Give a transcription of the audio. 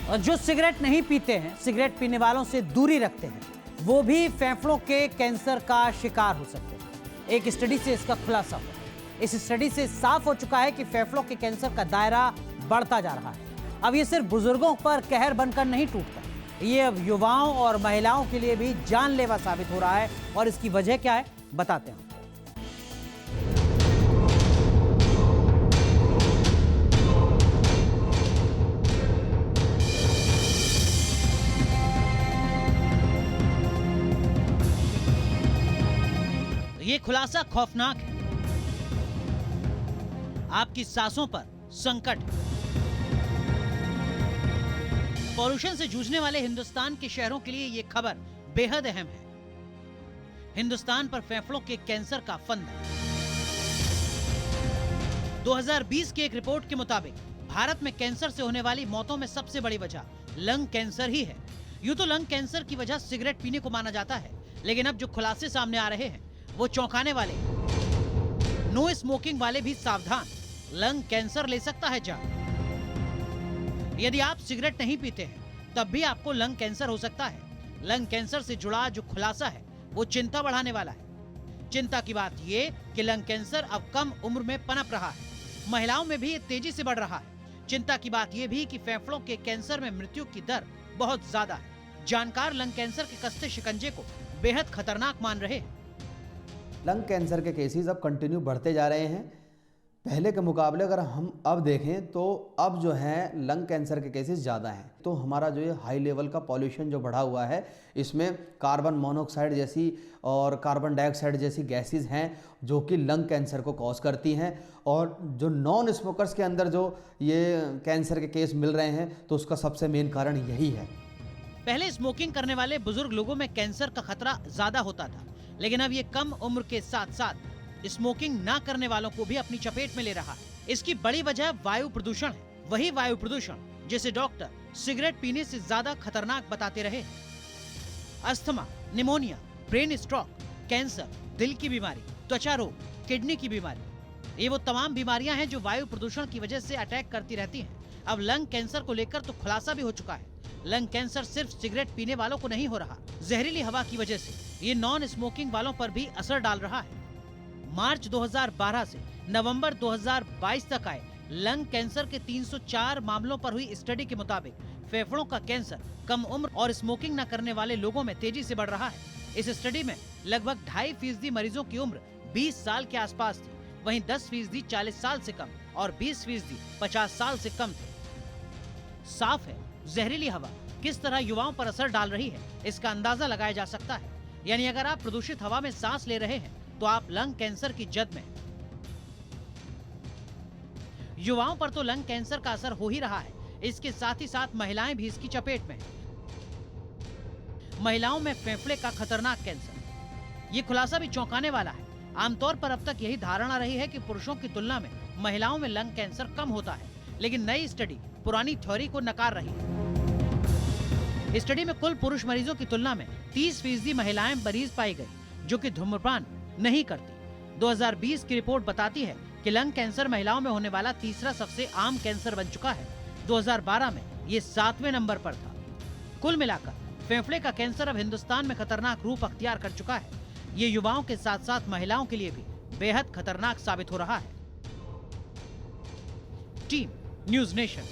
और जो सिगरेट नहीं पीते हैं, सिगरेट पीने वालों से दूरी रखते हैं, वो भी फेफड़ों के कैंसर का शिकार हो सकते हैं। एक स्टडी से इसका खुलासा हुआ। इस स्टडी से साफ हो चुका है कि फेफड़ों के कैंसर का दायरा बढ़ता जा रहा है। अब ये सिर्फ बुजुर्गों पर कहर बनकर नहीं टूटता, ये अब युवाओं और महिलाओं के लिए भी जानलेवा साबित हो रहा है। और इसकी वजह क्या है, बताते हैं। ये खुलासा खौफनाक है। आपकी सांसों पर संकट है। पॉल्यूशन से जूझने वाले हिंदुस्तान के शहरों के लिए यह खबर बेहद अहम है। हिंदुस्तान पर फेफड़ों के कैंसर का फंदा। 2020 की एक रिपोर्ट के मुताबिक भारत में कैंसर से होने वाली मौतों में सबसे बड़ी वजह लंग कैंसर ही है। यूं तो लंग कैंसर की वजह सिगरेट पीने को माना जाता है, लेकिन अब जो खुलासे सामने आ रहे हैं वो चौंकाने वाले। नो स्मोकिंग वाले भी सावधान, लंग कैंसर ले सकता है जान। यदि आप सिगरेट नहीं पीते हैं तब भी आपको लंग कैंसर हो सकता है। लंग कैंसर से जुड़ा जो खुलासा है वो चिंता बढ़ाने वाला है। चिंता की बात ये कि लंग कैंसर अब कम उम्र में पनप रहा है। महिलाओं में भी ये तेजी से बढ़ रहा है। चिंता की बात ये भी कि फेफड़ों के कैंसर में मृत्यु की दर बहुत ज्यादा है। जानकार लंग कैंसर के कसते शिकंजे को बेहद खतरनाक मान रहे हैं। लंग कैंसर के केसेस अब कंटिन्यू बढ़ते जा रहे हैं। पहले के मुकाबले अगर हम अब देखें तो अब जो है लंग कैंसर के केसेस ज़्यादा हैं। तो हमारा जो ये हाई लेवल का पॉल्यूशन जो बढ़ा हुआ है, इसमें कार्बन मोनोऑक्साइड जैसी और कार्बन डाइऑक्साइड जैसी गैसेस हैं जो कि लंग कैंसर को कॉज करती हैं। और जो नॉन स्मोकर्स के अंदर जो ये कैंसर के केस मिल रहे हैं तो उसका सबसे मेन कारण यही है। पहले स्मोकिंग करने वाले बुजुर्ग लोगों में कैंसर का खतरा ज्यादा होता था, लेकिन अब ये कम उम्र के साथ साथ स्मोकिंग ना करने वालों को भी अपनी चपेट में ले रहा है। इसकी बड़ी वजह वायु प्रदूषण है। वही वायु प्रदूषण जिसे डॉक्टर सिगरेट पीने से ज्यादा खतरनाक बताते रहे हैं। Asthma, pneumonia, brain stroke, cancer, दिल की बीमारी, त्वचा रोग, किडनी की बीमारी, ये वो तमाम बीमारियां हैं जो वायु प्रदूषण की वजह से अटैक करती रहती हैं। अब लंग कैंसर को लेकर तो खुलासा भी हो चुका है। लंग कैंसर सिर्फ सिगरेट पीने वालों को नहीं हो रहा, जहरीली हवा की वजह से ये नॉन स्मोकिंग वालों पर भी असर डाल रहा है। मार्च 2012 से नवंबर 2022 तक आए लंग कैंसर के 304 मामलों पर हुई स्टडी के मुताबिक फेफड़ों का कैंसर कम उम्र और स्मोकिंग न करने वाले लोगों में तेजी से बढ़ रहा है। इस स्टडी में लगभग 2.5% मरीजों की उम्र 20 साल के आसपास थी, वहीं 10% 40 साल से कम और 20% 50 साल से कम थे। साफ है, जहरीली हवा किस तरह युवाओं पर असर डाल रही है, इसका अंदाजा लगाया जा सकता है। यानी अगर आप प्रदूषित हवा में सांस ले रहे हैं तो आप लंग कैंसर की जद में। युवाओं पर तो लंग कैंसर का असर हो ही रहा है, इसके साथ ही साथ महिलाएं भी इसकी चपेट में हैं। महिलाओं में फेफड़े का खतरनाक कैंसर, ये खुलासा भी चौंकाने वाला है। आमतौर पर अब तक यही धारणा रही है कि पुरुषों की तुलना में महिलाओं में लंग कैंसर कम होता है, लेकिन नई स्टडी पुरानी थ्योरी को नकार रही है। स्टडी में कुल पुरुष मरीजों की तुलना में 30% महिलाएं मरीज पाई गई जो कि धूम्रपान नहीं करती। 2020 की रिपोर्ट बताती है कि लंग कैंसर महिलाओं में होने वाला तीसरा सबसे आम कैंसर बन चुका है। 2012 में ये 7वें नंबर पर था। कुल मिलाकर फेफड़े का कैंसर अब हिंदुस्तान में खतरनाक रूप अख्तियार कर चुका है। ये युवाओं के साथ साथ महिलाओं के लिए भी बेहद खतरनाक साबित हो रहा है। Team news nation.